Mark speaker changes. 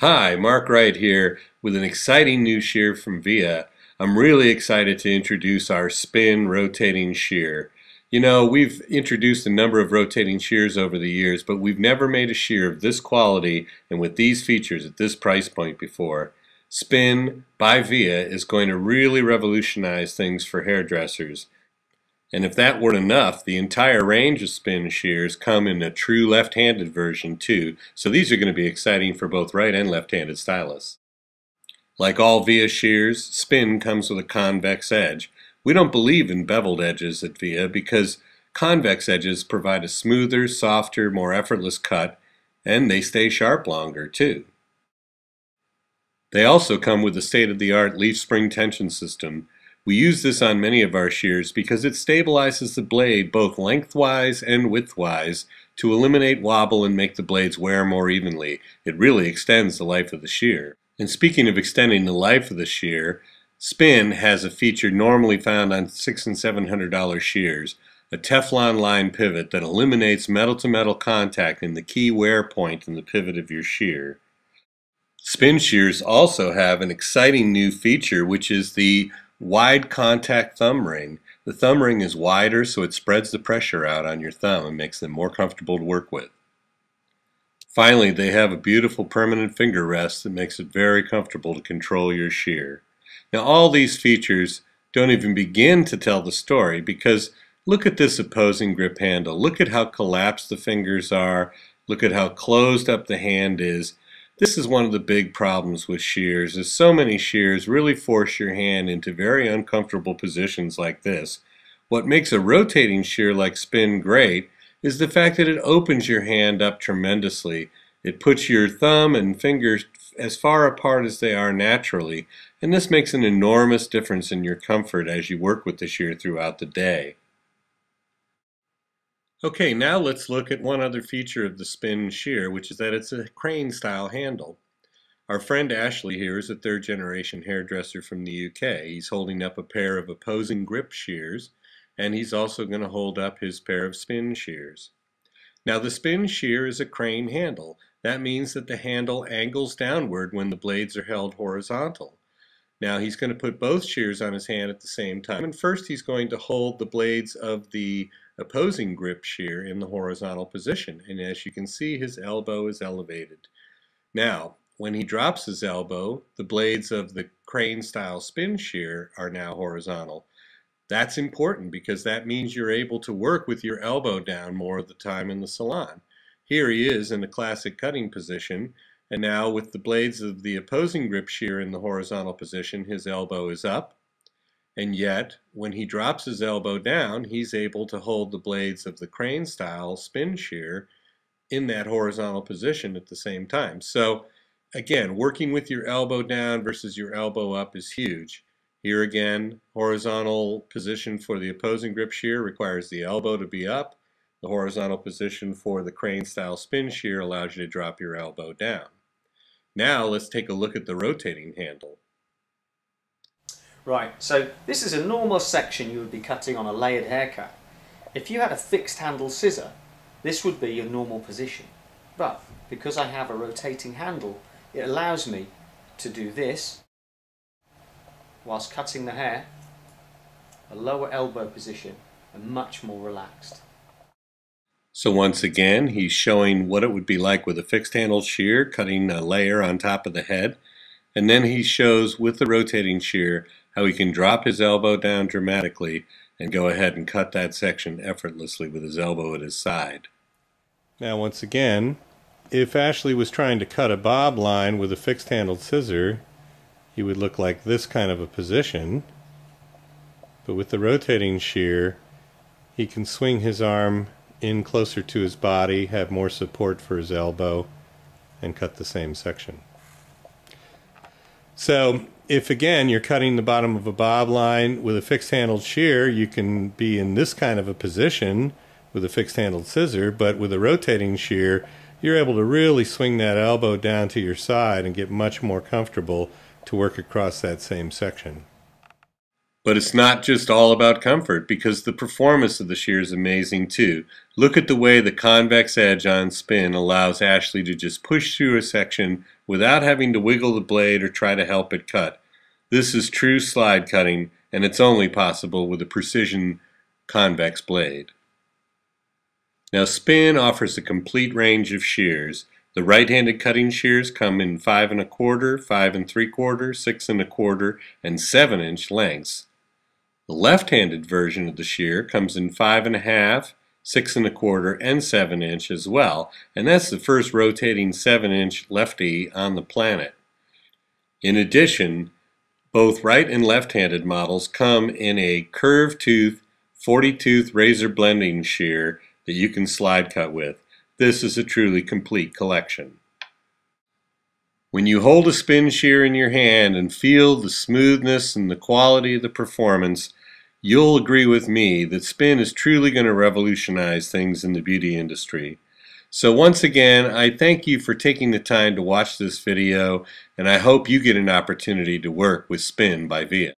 Speaker 1: Hi, Mark Wright here with an exciting new shear from VIA. I'm really excited to introduce our spin rotating shear. You know, we've introduced a number of rotating shears over the years, but we've never made a shear of this quality and with these features at this price point before. Spin by VIA is going to really revolutionize things for hairdressers. And if that weren't enough, the entire range of spin shears come in a true left-handed version too, so these are going to be exciting for both right and left-handed stylists. Like all VIA shears, spin comes with a convex edge. We don't believe in beveled edges at VIA because convex edges provide a smoother, softer, more effortless cut, and they stay sharp longer too. They also come with a state-of-the-art leaf spring tension system. We use this on many of our shears because it stabilizes the blade both lengthwise and widthwise to eliminate wobble and make the blades wear more evenly. It really extends the life of the shear. And speaking of extending the life of the shear, spin has a feature normally found on $600 and $700 shears, a Teflon line pivot that eliminates metal-to-metal contact in the key wear point in the pivot of your shear. Spin shears also have an exciting new feature, which is the wide contact thumb ring. The thumb ring is wider, so it spreads the pressure out on your thumb and makes them more comfortable to work with. Finally, they have a beautiful permanent finger rest that makes it very comfortable to control your shear. Now, all these features don't even begin to tell the story because look at this opposing grip handle. Look at how collapsed the fingers are. Look at how closed up the hand is. This is one of the big problems with shears, is so many shears really force your hand into very uncomfortable positions like this. What makes a rotating shear like spin great is the fact that it opens your hand up tremendously. It puts your thumb and fingers as far apart as they are naturally, and this makes an enormous difference in your comfort as you work with the shear throughout the day. Okay, now let's look at one other feature of the spin shear, which is that it's a crane style handle. Our friend Ashley here is a third generation hairdresser from the UK. He's holding up a pair of opposing grip shears, and he's also going to hold up his pair of spin shears. Now the spin shear is a crane handle. That means that the handle angles downward when the blades are held horizontal. Now he's going to put both shears on his hand at the same time, and first he's going to hold the blades of the opposing grip shear in the horizontal position, and as you can see, his elbow is elevated. Now when he drops his elbow, the blades of the crane style spin shear are now horizontal. That's important because that means you're able to work with your elbow down more of the time in the salon. Here he is in a classic cutting position, and now with the blades of the opposing grip shear in the horizontal position, his elbow is up. And yet, when he drops his elbow down, he's able to hold the blades of the crane style spin shear in that horizontal position at the same time. So again, working with your elbow down versus your elbow up is huge. Here again, horizontal position for the opposing grip shear requires the elbow to be up. The horizontal position for the crane style spin shear allows you to drop your elbow down. Now let's take a look at the rotating handle.
Speaker 2: Right, so this is a normal section you would be cutting on a layered haircut. If you had a fixed handle scissor, this would be your normal position. But because I have a rotating handle, it allows me to do this whilst cutting the hair, a lower elbow position, and much more relaxed.
Speaker 1: So once again, he's showing what it would be like with a fixed handle shear, cutting a layer on top of the head. And then he shows with the rotating shear how he can drop his elbow down dramatically and go ahead and cut that section effortlessly with his elbow at his side. Now once again, if Ashley was trying to cut a bob line with a fixed handled scissor, he would look like this kind of a position. But with the rotating shear, he can swing his arm in closer to his body, have more support for his elbow, and cut the same section. So if again you're cutting the bottom of a bob line with a fixed handled shear, you can be in this kind of a position with a fixed handled scissor, but with a rotating shear you're able to really swing that elbow down to your side and get much more comfortable to work across that same section. But it's not just all about comfort, because the performance of the shear is amazing too. Look at the way the convex edge on spin allows Ashley to just push through a section without having to wiggle the blade or try to help it cut. This is true slide cutting, and it's only possible with a precision convex blade. Now, spin offers a complete range of shears. The right-handed cutting shears come in 5 1/4, 5 3/4, 6 1/4, and 7-inch lengths. The left-handed version of the shear comes in 5 1/2, 6 1/4, and 7-inch as well, and that's the first rotating 7-inch lefty on the planet. In addition, both right and left-handed models come in a curved tooth, 40-tooth razor blending shear that you can slide cut with. This is a truly complete collection. When you hold a spin shear in your hand and feel the smoothness and the quality of the performance, you'll agree with me that spin is truly going to revolutionize things in the beauty industry. So once again, I thank you for taking the time to watch this video, and I hope you get an opportunity to work with Spin by VIA.